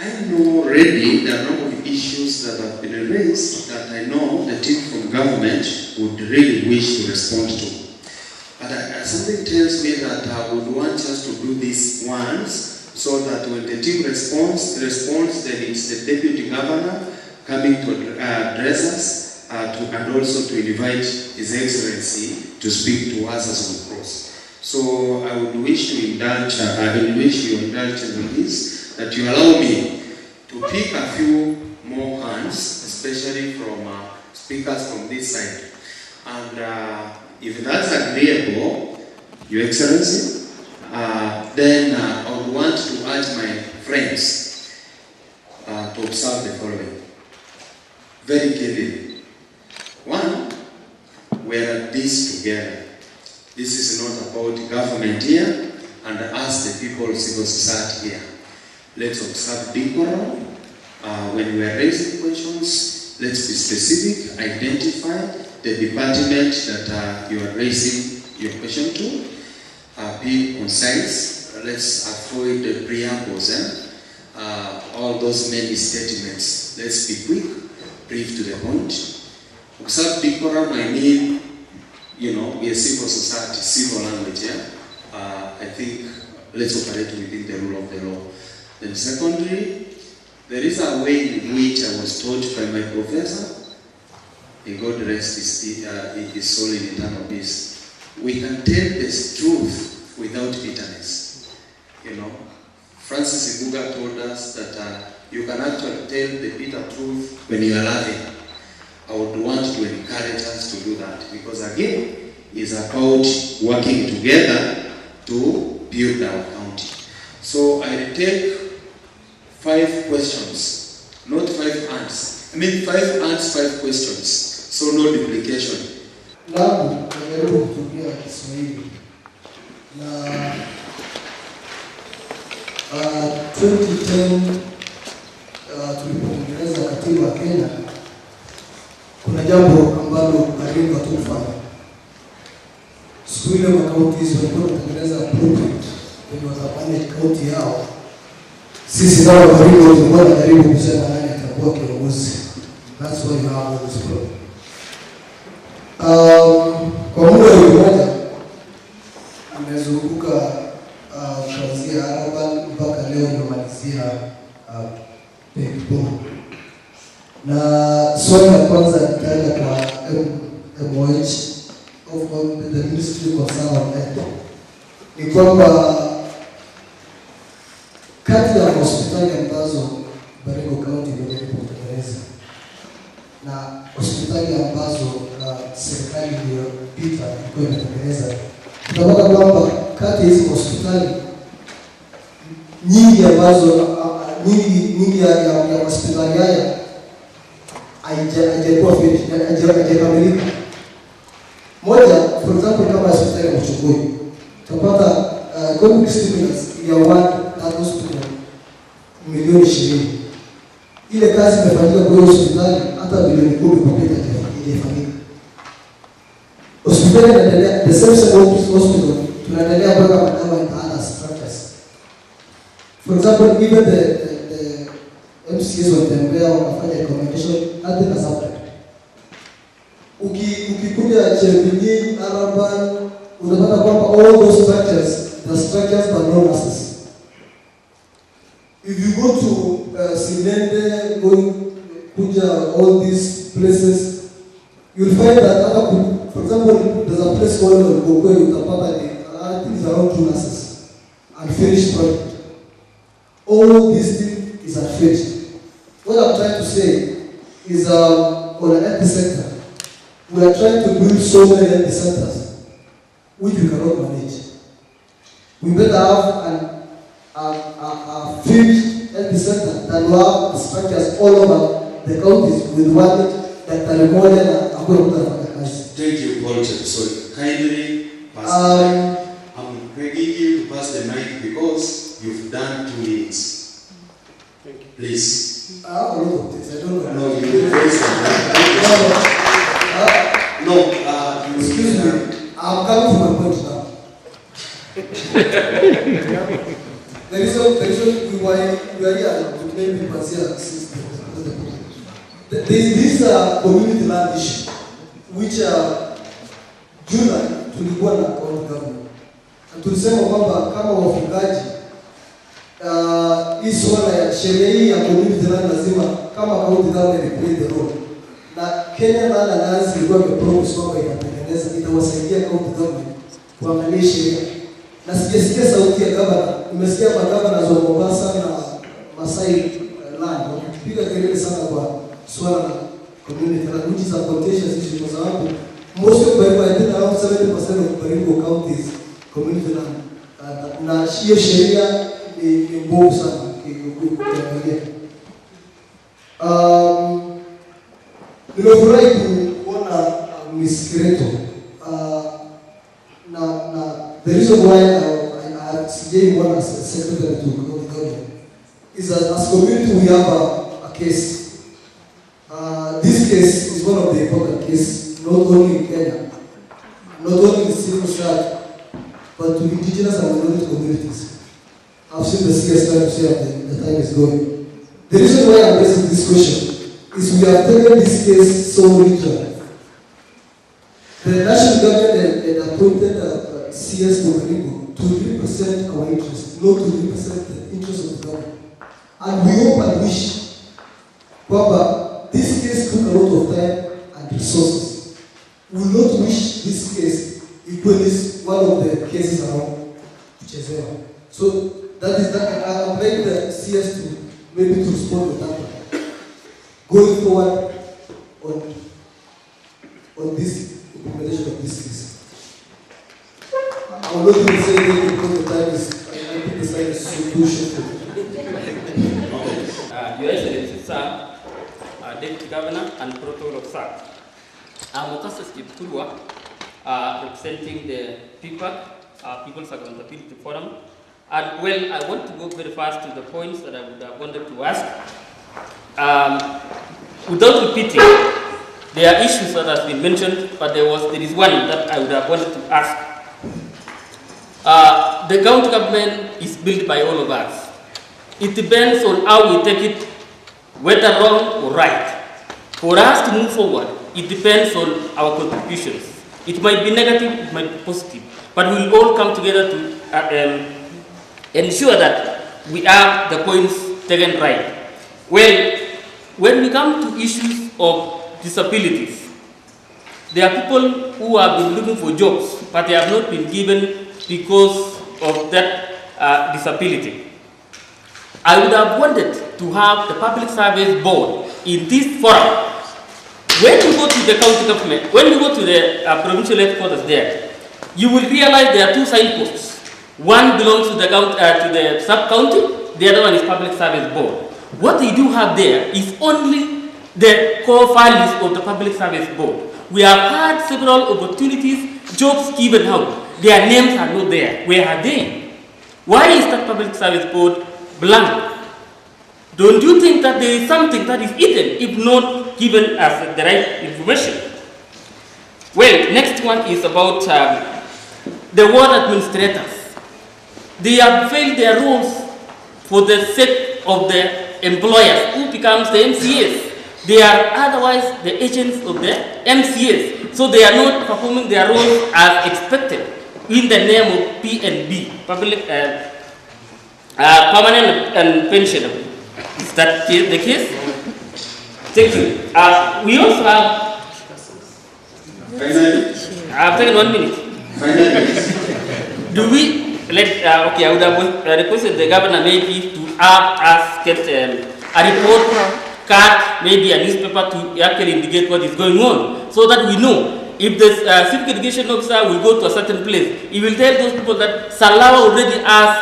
I know already there are a number of issues that have been raised that I know the team from government would really wish to respond to. But something tells me that I would want us to do this once, so that when the team responds, then it's the deputy governor coming to address us and also to invite His Excellency to speak to us as we cross. So I would wish to indulge, you indulge in this, that you allow me to pick a few more hands, especially from speakers from this side. And if that's agreeable, Your Excellency, then I would want to urge my friends to observe the following. Very clearly. One, we are at this together. This is not about government here and us, the people of civil society here. Let's observe decorum. When we are raising questions, let's be specific, identify the department that you are raising your question to. Be concise. Let's avoid the preambles, all those many statements. Let's be quick, brief to the point. Observe decorum, I mean, we are civil society, civil language, I think let's operate within the rule of the law. Then secondly, there is a way in which I was taught by my professor, may God rest his soul in eternal peace. We can tell the truth without bitterness. Francis Iguga told us that you can actually tell the bitter truth when you are laughing. I would want to encourage us to do that, because again, it's about working together to build our county. So I will take 5 questions, not 5 answers. 5 answers, 5 questions. So no duplication. Langu najaribu kutumia Kiswahili na 2010 tulipotengeneza katiba ya Kenya, kuna jambo ambalo Baringo hatufanya. Siku ile makaunti hizo walikuwa wanatengeneza blueprint ili watapane kaunti yao. Sisi kama Baringo tulikuwa tunajaribu kusema nani atakuwa kiongozi. That's why you have this problem. Kwa muda mmoja nimezunguka kuanzia Araban mpaka leo nimemalizia peddled. Na swali la kwanza nitaenda kwa MOH of the Ministry Concerned on Health. Ni kwamba kati ya hospitali ambazo Baringo County ndio kutengeneza na hospitali ambazo serikali iliyopita ilikuwa inatengeneza, tunaona kwamba kati ya hizo hospitali nyingi ambazo nyingi ya hospitali haya haijakuwa haijakamilika. Moja, for example, kama hospitali ya Cheboi, tunapata economic stimulus ya that hospital milioni 20. Ile kazi imefanyika kwa hospitali hata milioni 10 kwa pesa haijafanyika. Hospitali inaendelea, the same hospital tunaendelea kwa madawa and other structures. For example, even the MCS watembea wakafanya recommendation at the subject. Ukikuja Cheboi, Araban, unapata kwamba all those structures, the structures are no nurses. If you go to Sinende, Kuja, all these places, you'll find that for example, there's a place called Gokwe, I think it's around 2 nurses, unfinished project. All these things is unfinished. What I'm trying to say is on an health sector, we are trying to build so many health centers which we cannot manage. We better have a finished health center than we have structures all over the counties with one that are recorded and according. Thank you, Paul. So kindly pass the mic. I'm begging you to pass the mic because you've done 2 minutes. Thank you. Please. I have a lot of this. I don't know. No, you raise no, excuse me. I'm coming to my point now. the reason why we are here to make people here there is this community land issue, which July tulikuwa na county government. Na tulisema kwamba kama wafugaji hii swala ya sheria hii ya community land lazima kama county government play the role. Na Kenya Land Alliance ilikuwa imepromise kwamba itawasaidia county government kuangalia sheria. Na sijasikia sauti ya gavana, nimesikia magavana za Mombasa na Masai land wakipiga kelele sana kwa swala la community land, which is a contentious issue kwa sababu most of I think around 70% of Baringo County is community land. Na hiyo sheria ni ngumu sana kuangalia. Nimefurahi kuona Miss Kireto. The reason why I CJ one as a secretary to the government is that as community we have a case. This case is one of the important cases, not only in Kenya, not only in the civil side, but to indigenous and minority communities. I've seen the CS time to say the time is going. The reason why I'm raising this question is we have taken this case so literally. The national government had appointed CS to Baringo to represent our interests, not to represent the interests of the government. And we hope and wish that this case took a lot of time and resources. We will not wish this case equals one of the cases around Cheboi. So that is that. I would like the CS to maybe to respond to that. Going forward on this implementation of this case. I will not even say anything because the time is, I think the time is so too short. Your Excellency, sir, Deputy Governor and Protocol of SAC. I'm Mukasa Skipulwa, representing the PIPAC, People's Accountability Forum. And well, I want to go very fast to the points that I would have wanted to ask. Without repeating, there are issues that have been mentioned, but there is one that I would have wanted to ask. The county government is built by all of us. It depends on how we take it, whether wrong or right. For us to move forward, it depends on our contributions. It might be negative, it might be positive, but we will all come together to ensure that we have the points taken right. Well, when we come to issues of disabilities, there are people who have been looking for jobs, but they have not been given because of that disability. I would have wanted to have the Public Service Board in this forum. When you go to the county government, when you go to the provincial headquarters there, you will realize there are two signposts. One belongs to the sub-county, the other one is Public Service Board. What they do have there is only the core values of the Public Service Board. We have had several opportunities, jobs given out. Their names are not there. Where are they? Why is that Public Service Board blank? Don't you think that there is something that is hidden if not given us the right information? Well, next one is about the ward administrators. They have failed their roles for the sake of the employers who becomes the MCAs. They are otherwise the agents of the MCAs. So they are not performing their roles as expected in the name of P&B, public permanent and pensionable. Is that the case? Thank you. We also have... I've taken 1 minute. Do we... okay, I would have requested the governor maybe to have us get a report card, maybe a newspaper to actually indicate what is going on, so that we know. If the civic education officer will go to a certain place, he will tell those people that Salawa already has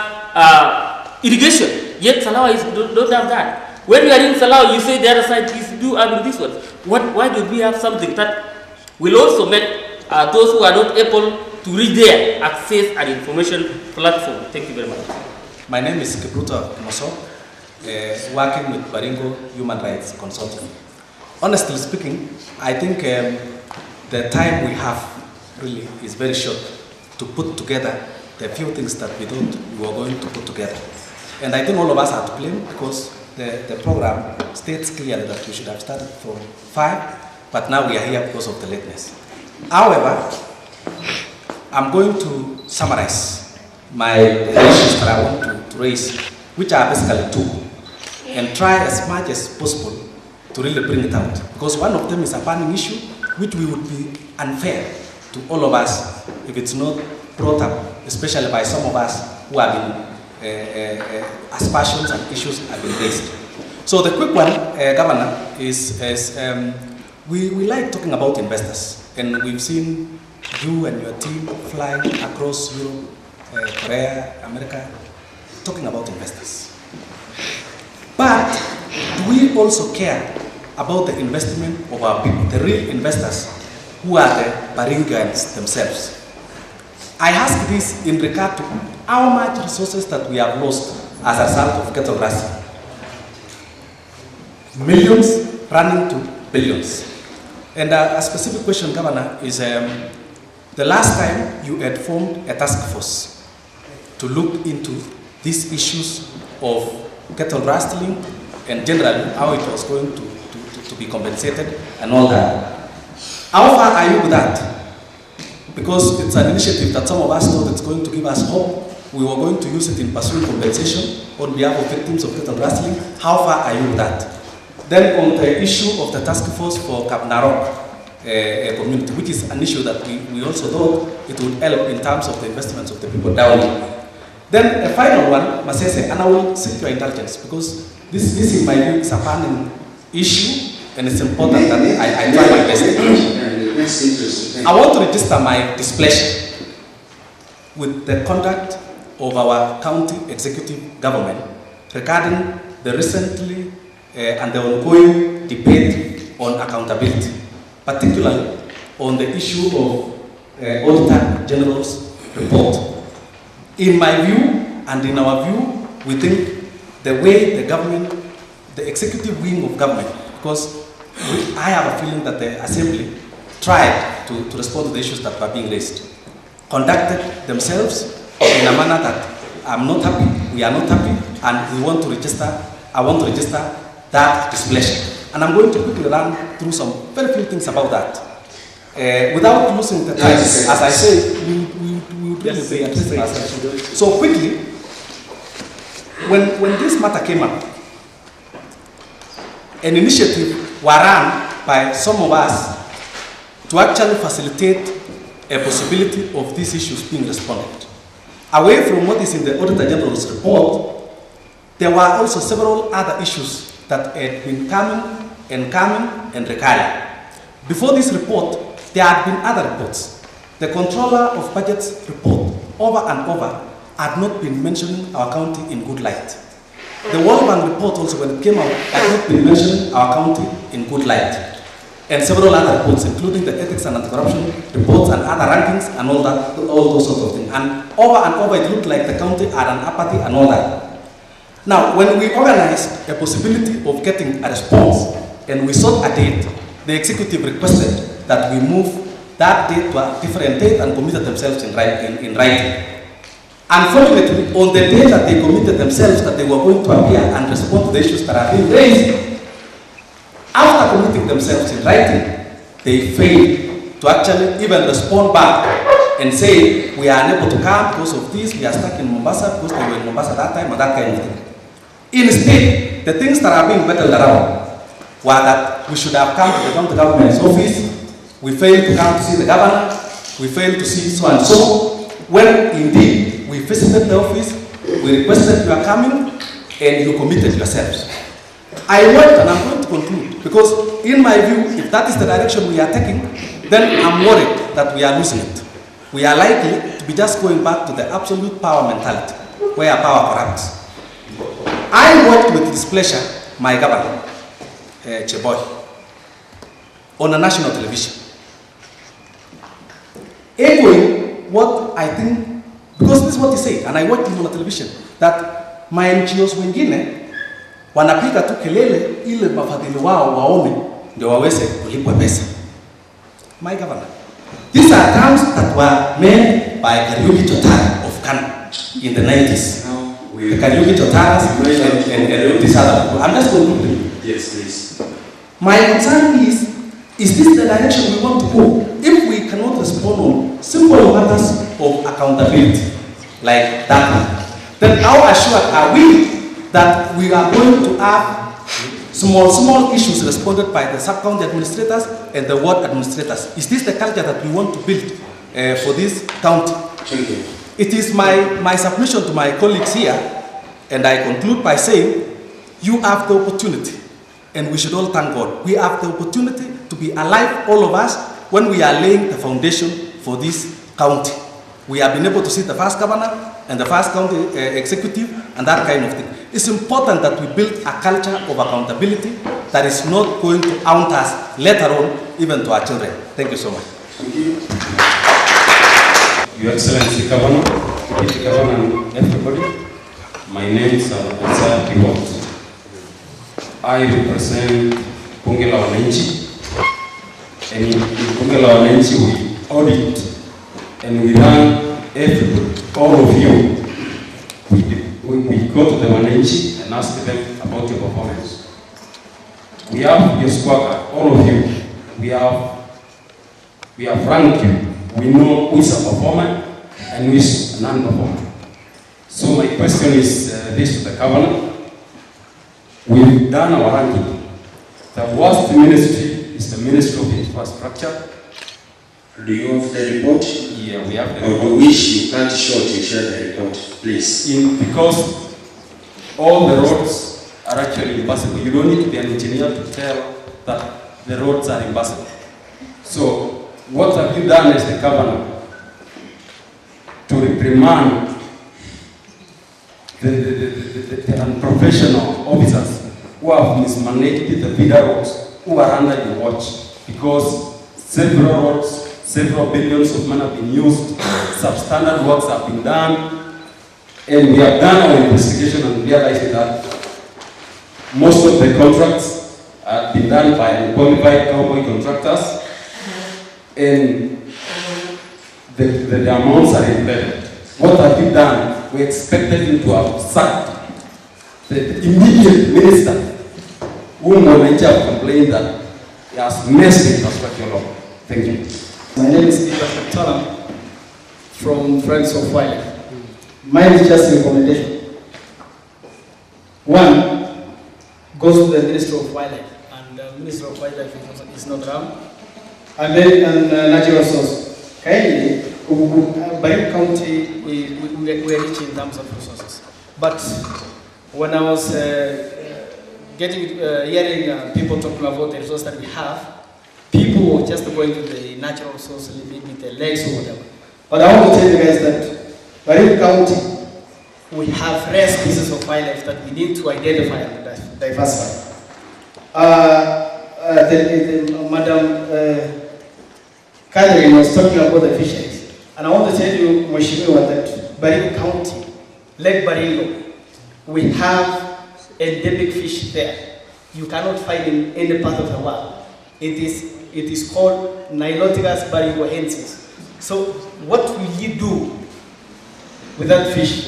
irrigation, yet Salawa don't have that. When you are in Salawa, you say the other side is having this one. Why do we have something that will also make those who are not able to read there access an information platform? Thank you very much. My name is Kipruto Moso, working with Baringo Human Rights Consulting. Honestly speaking, I think the time we have really is very short to put together the few things that we were going to put together. And I think all of us are to blame because the program states clearly that we should have started from 5, but now we are here because of the lateness. However, I'm going to summarize my issues that I want to raise, which are basically 2, and try as much as possible to really bring it out. Because one of them is a burning issue, which we would be unfair to all of us if it's not brought up, especially by some of us who have been aspersions and issues have been raised. So the quick one, Governor, is we like talking about investors, and we've seen you and your team flying across Europe, Korea, America, talking about investors. But do we also care about the investment of our people, the real investors who are the Baringoans themselves? I ask this in regard to how much resources that we have lost as a result of cattle grazing. Millions running to billions. And a specific question, Governor, is the last time you had formed a task force to look into these issues of cattle rustling and generally how it was going to be compensated and all that. How far are you with that? Because it's an initiative that some of us thought it's going to give us hope. We were going to use it in pursuing compensation on behalf of victims of cattle rustling. How far are you with that? Then on the issue of the task force for Kapnarok community, which is an issue that we also thought it would help in terms of the investments of the people down here. Then the final one, Masese, and I will seek your indulgence because this in my view is a burning issue and it's important that I try my best. I want to register my displeasure with the conduct of our county executive government regarding the recently and the ongoing debate on accountability, particularly on the issue of Auditor General's report. In my view and in our view, we think the way the government, the executive wing of government, because I have a feeling that the assembly tried to respond to the issues that were being raised, conducted themselves in a manner that I'm not happy, we are not happy, and we want to register, I want to register that displeasure. And I'm going to quickly run through some very few things about that. Without losing the time, as I say, we would really be addressing ourselves. So quickly, when this matter came up, an initiative was run by some of us to actually facilitate a possibility of these issues being responded. Away from what is in the Auditor General's report, there were also several other issues that had been coming and recurring. Before this report, there had been other reports. The Controller of Budget's report, over and over, had not been mentioning our county in good light. The World Bank report also, when it came out, had not been mentioning our county in good light. And several other reports, including the ethics and anti-corruption reports and other rankings and all that, all those sorts of things. And over, it looked like the county had an apathy and all that. Now, when we organized a possibility of getting a response and we sought a date, the executive requested that we move that date to a different date and committed themselves in writing. Unfortunately, on the day that they committed themselves that they were going to appear and respond to the issues that are being raised, after committing themselves in writing, they failed to actually even respond back and say, we are unable to come because of this, we are stuck in Mombasa because they were in Mombasa that time, or that kind of thing. Instead, the things that are being battled around were that we should have come to the county government's office, we failed to come to see the governor, we failed to see so and so, when indeed we visited the office, we requested you are coming, and you committed yourselves. I want, and I'm going to conclude, because in my view, if that is the direction we are taking, then I'm worried that we are losing it. We are likely to be just going back to the absolute power mentality, where power corrupts. I watched with displeasure my governor, Cheboi, on a national television, echoing what I think, because this is what he said, and I watched him on the television, that my NGOs wengine wanapiga tu kelele ile mafadhili wao waone ndio waweze kulipwa pesa. My governor, these are terms that were made by Kariuki Chotara of Kano in the 90s. Can you get your tires and this other people? I'm just concluding. Yes, please. My concern is this the direction we want to go? If we cannot respond on simple matters of accountability, like that, then how assured are we that we are going to have small issues responded by the sub-county administrators and the ward administrators? Is this the culture that we want to build for this county? Thank you. It is my submission to my colleagues here, and I conclude by saying, you have the opportunity, and we should all thank God. We have the opportunity to be alive, all of us, when we are laying the foundation for this county. We have been able to see the first governor and the first county executive and that kind of thing. It's important that we build a culture of accountability that is not going to haunt us later on, even to our children. Thank you so much. Thank you. Your Excellency Governor, it.Governor and everybody, my name is Cheboi. I represent Bunge la Wananchi, and in Bunge la Wananchi we audit and we run everybody, all of you. We go to the Wananchi and ask them about your performance. We have your squawker, all of you. We have ranked you. We know who is a performer and who is a non-performer. So my question is this to the Governor. We've done our ranking. The worst ministry is the Ministry of Infrastructure. Do you have the report? Yeah, we have the Or report. do wish you can't short you share the report, please? Because all the roads are actually impassable. You don't need to be an engineer to tell that the roads are impassable. So what have you done as the Governor to reprimand the unprofessional officers who have mismanaged the bigger roads, who are under your watch? Because several roads, several billions of money have been used, substandard works have been done, and we have done our investigation and realized that most of the contracts have been done by unqualified cowboy contractors, and the amounts are inflated. What have you done? We expected you to have sacked the immediate minister whom Wananchi have complained that he has messed the infrastructure law. Thank you. My name is it.Governor from Friends of Wildlife. Mine is just a recommendation. One goes to the Minister of Wildlife, and the Minister of Wildlife is not around. And then natural resources. Kindly, Baringo County, we are rich in terms of resources. But when I was hearing people talking about the resources that we have, people were just going to the natural resources, maybe the lakes or whatever. But I want to tell you guys that Baringo County, we have rare species of wildlife that we need to identify and diversify. Madam Catherine was talking about the fisheries, and I want to tell you, Mheshimiwa, that Baringo County, Lake Baringo, we have endemic fish there. You cannot find in any part of the world. It is called Niloticus baringoensis. So what will you do with that fish?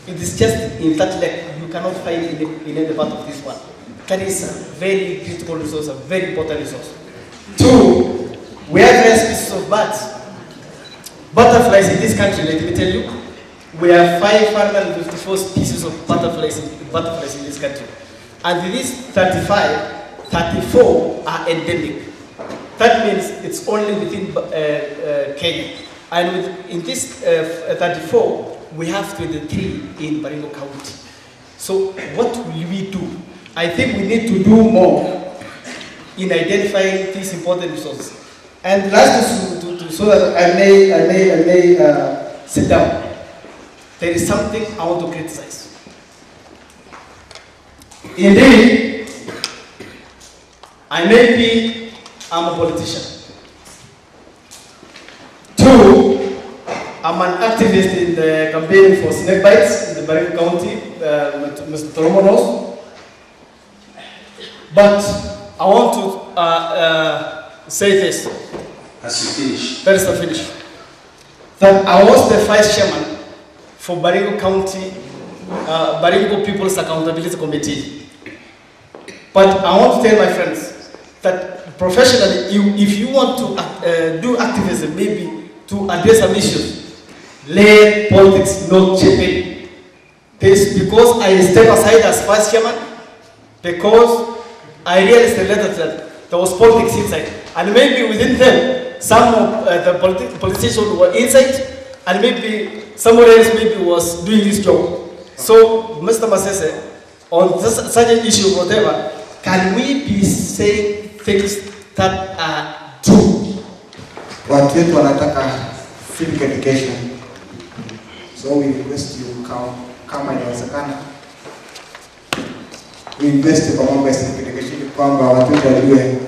It is just in that lake. You cannot find it in any part of this world. That is a very critical resource, a very important resource. Two, we have rare species of birds. Butterflies in this country, let me tell you, we have 554 species of butterflies in this country. And these 34 are endemic. That means it's only within Kenya. And in this 34, we have 23 in Baringo County. So what will we do? I think we need to do more in identifying these important resources. And lastly, so that I may sit down, there is something I want to criticize. Indeed, I'm a politician. Two, I'm an activist in the campaign for snake bites in the Baringo County, Mr. Toromonos. But I want to say this. As you finish. That is the finish. That I was the vice chairman for Baringo County Baringo People's Accountability Committee. But I want to tell my friends that professionally, if you want to do activism, maybe to address some issues, let politics not chip in. This because I step aside as vice chairman, because I realized later that there was politics inside, and maybe within them, some of the politicians were inside, and maybe someone else maybe was doing this job. So, Mr. Masese, on such an issue, whatever, can we be saying things that are true? Watu wetu wanataka civic education, so we request you kama inawezekana we invest kwa mambo ya civic education kwamba watu wetu wajue,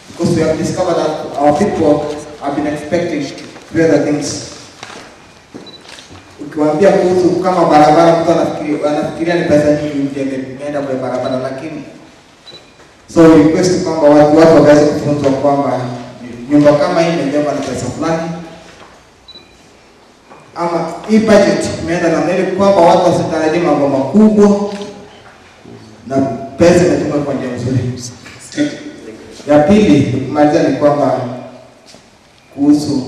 because we have discovered that our people have been expecting other things. Ukiwaambia kuhusu kama barabara, mtu anafikiria ni pesa nyingi imeenda kwa barabara, lakini so we request kwamba watu waweze kufunzwa kwamba nyumba kama hii imejengwa na pesa fulani, ama hii budget imeenda na mbele, kwamba watu wasitarajie mambo makubwa na pesa imetumwa kwa njia nzuri. Ya pili kumalizia ni kwamba kuhusu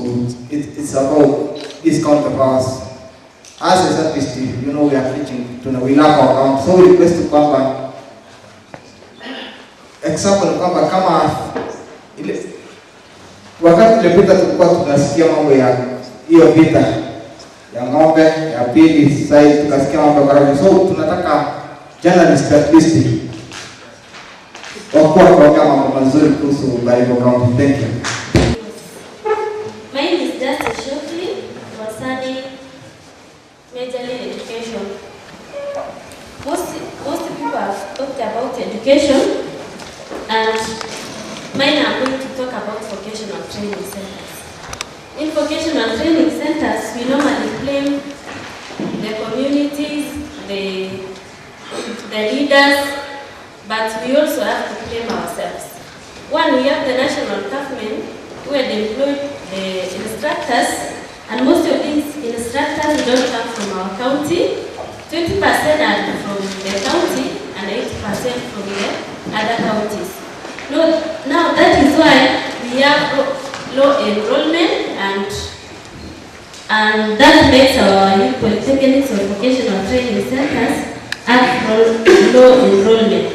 it's about discount of ours. As a service, you know, we are preaching to we love our account, so we request kwamba example kwamba kama ile wakati uliopita tulikuwa tunasikia mambo ya hiyo vita ya ng'ombe, ya pili sasa tukasikia mambo ya karamu, so tunataka journalist at least wakuwa mambo mazuri kuhusu Baringo County. Thank you. My name is Justice Shortly concerning majorly education. Most people have talked about education, and mine are going to talk about vocational training centers. In vocational training centers, we normally blame the communities, the leaders, but we also have to blame ourselves. One, we have the national government who had employed the instructors, and most of these instructors don't come from our county. 20% are from the county and 80% from the other counties. Now that is why we have low enrollment, and that makes our youth polytechnics or vocational training centers have low enrollment.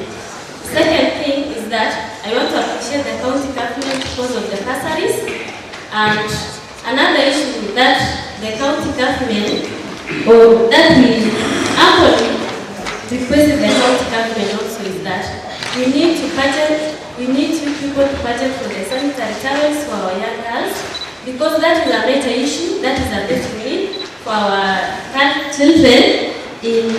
Second thing is that I want to appreciate the county government because of the bursaries, and another issue that the county government, or that we actually requested the county government also, is that we need you people to budget for the sanitary towels for our young girls, because that is a major issue, that is a basic need for our children in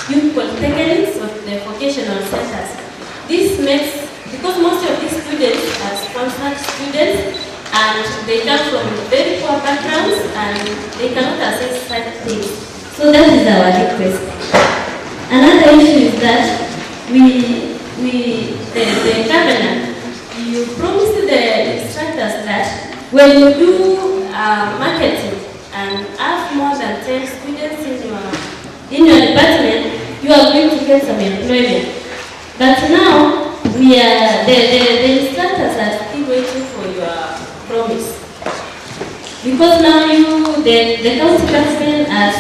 youth polytechnics or the vocational centers. This makes, because most of these students are sponsored students, and they come from very poor backgrounds and they cannot access such things. So that is our request. Another issue is that the governor, you promised the instructors that when you do marketing and have more than 10 students in your department, you are going to get some employment. But now the instructors are still waiting for your promise, because now the county government has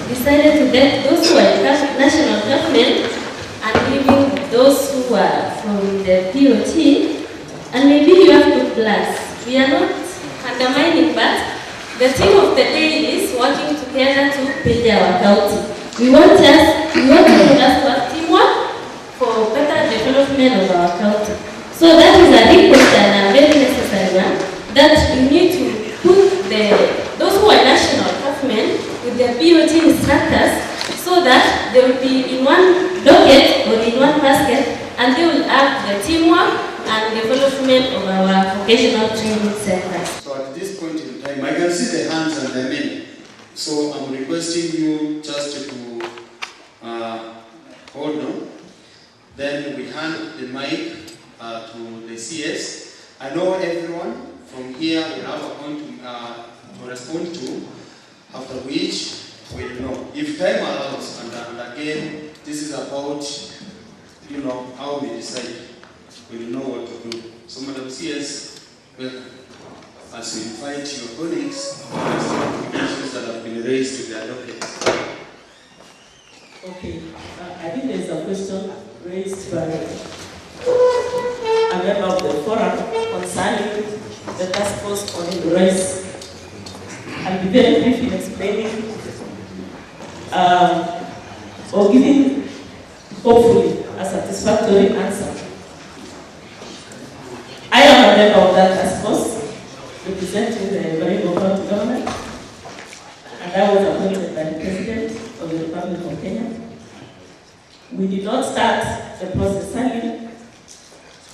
decided to get those who are national government and leaving those who are from the POT, and maybe you have good plans. We are not undermining, but the theme of the day is working together to build our county. We want us to have teamwork for better development of our county. So that is a request and a very necessary one, that you need to put those who are national government with their POT instructors, so that they will be in one docket or in one basket, and they will have the teamwork and development of our vocational training centers. So at this point in time, I can see the hands and the men. So I'm requesting you just to hold on. Then we hand the mic to the CS. I know everyone from here will have a point to respond to, after which we'll know. If time allows, and again, this is about, how we decide, we'll know what to do. So, Madam CS, well, as you invite your colleagues, the issues that have been raised to the advocate. Okay, I think there is a question raised by a member of the forum concerning the task force on human rights. I'll be very brief in explaining or giving, hopefully, a satisfactory answer. I am a member of that task force representing the Baringo County government, and I was appointed by the President of the Republic of Kenya. We did not start the process early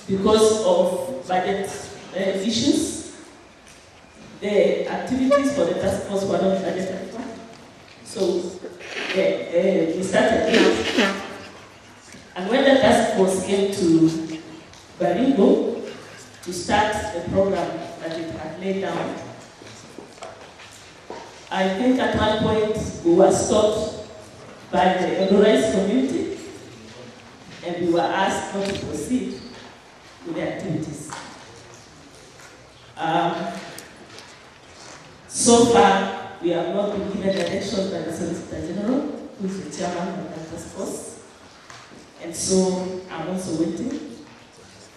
because of budget issues. The activities for the task force were not budgeted for. So we started late. And when the task force came to Baringo to start the program that it had laid down, I think at one point we were stopped by the organized community and we were asked not to proceed with the activities. So far, we have not been given direction by the Solicitor General, who is the chairman of the task force. And so I'm also waiting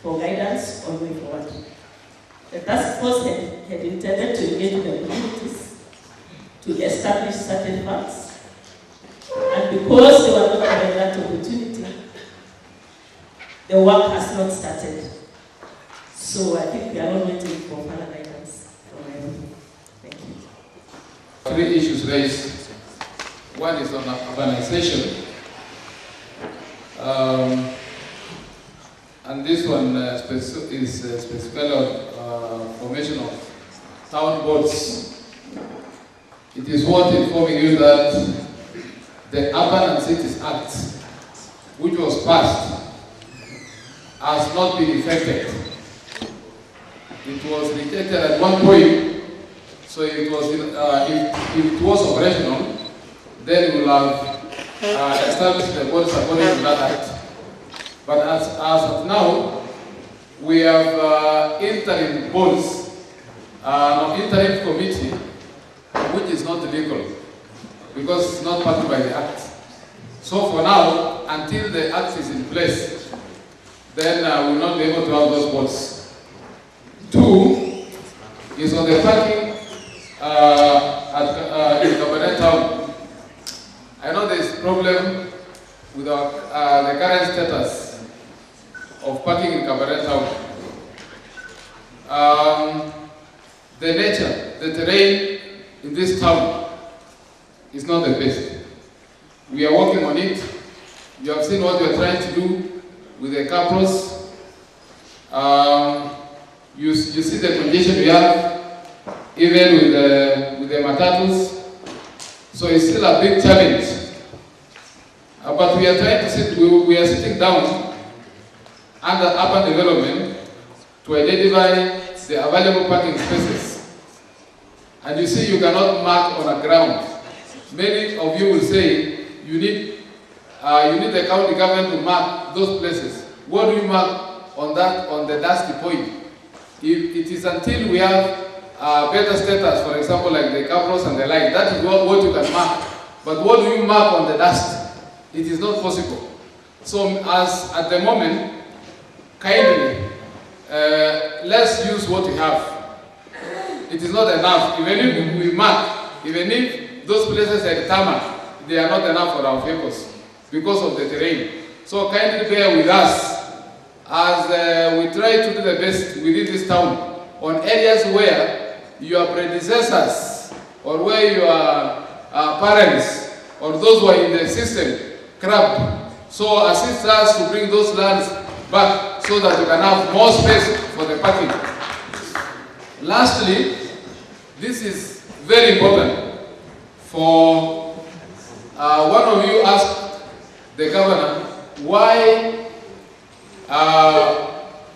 for guidance on the way forward. The task force had intended to engage with the communities to establish certain facts. And because they were not given that opportunity, the work has not started. So I think we are all waiting for further guidance from everyone. Thank you. 3 issues raised. One is on urbanization. And this one is specifically on formation of town boards. It is worth informing you that the Urban and Cities Act, which was passed, has not been effected. It was rejected at one point, so it was if it was operational, then we will have established the boards according to that act. But as of now, we have interim boards, interim committee, which is not legal because it's not part by the act. So for now, until the act is in place, then we will not be able to have those boards. 2 is on the parking in Governor Town. I know there is a problem with the current status of parking in Governor Town. The nature, the terrain in this town is not the best. We are working on it. You have seen what we are trying to do with the capros. You see the condition we have, even with the matatus. So it's still a big challenge. But we are trying to we are sitting down under urban development to identify the available parking spaces. And you see, you cannot mark on a ground. Many of you will say you need the county government to mark those places. What do you mark on the dusty point? If it is until we have better status, for example, like the capros and the like, that is what you can mark. But what do you mark on the dust? It is not possible. So as at the moment, kindly, let's use what we have. It is not enough. Even if we mark, even if those places are tarmac, they are not enough for our vehicles because of the terrain. So kindly bear with us as we try to do the best within this town on areas where your predecessors or where your parents or those who are in the system crabbed. So assist us to bring those lands back so that we can have more space for the parking. Lastly, this is very important. For one of you asked the governor why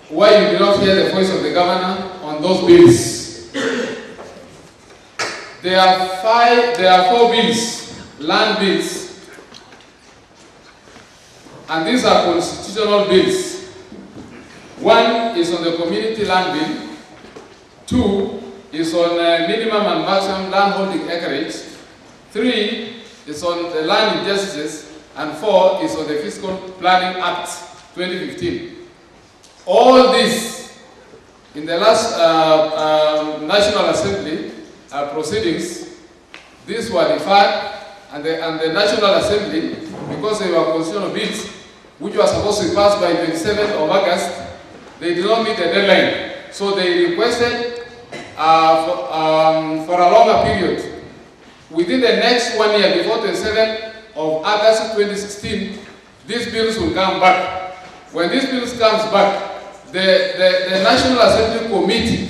you did not hear the voice of the governor on those bills. There are 4 bills land bills, and these are constitutional bills. One is on the community land bill, 2 is on minimum and maximum land holding acreage, 3 is on the land injustices, and 4 is on the Fiscal Planning Act 2015. All this in the last National Assembly proceedings, these were deferred, and the National Assembly, because they were constitutional bills, which were supposed to be passed by 27th of August, they did not meet the deadline. So they requested for a longer period. Within the next 1 year, before the 7th of August 2016, these bills will come back. When these bills comes back, the National Assembly Committee,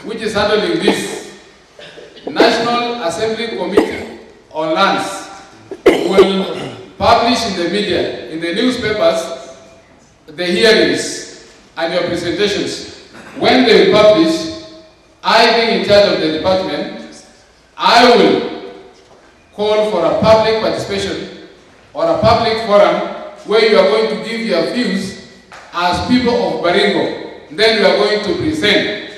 which is handling this, National Assembly Committee on Lands, will publish in the media, in the newspapers, the hearings and your presentations. When they publish, I being in charge of the department, I will call for a public participation or a public forum where you are going to give your views as people of Baringo. Then you are going to present.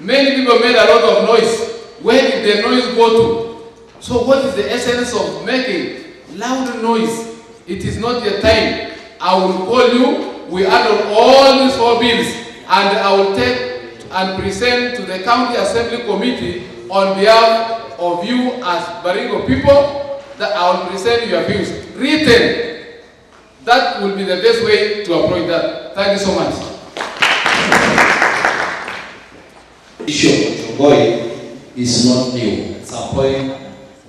Many people made a lot of noise. Where did the noise go to? So what is the essence of making loud noise? It is not your time. I will call you. We add on all these 4 bills, and I will take and present to the County Assembly Committee on behalf of you as Baringo people, that I will present your views. Written. That will be the best way to approach that. Thank you so much. Issue of Cheboi is not new. At some point,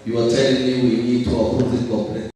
you are telling me we need to approve the corporate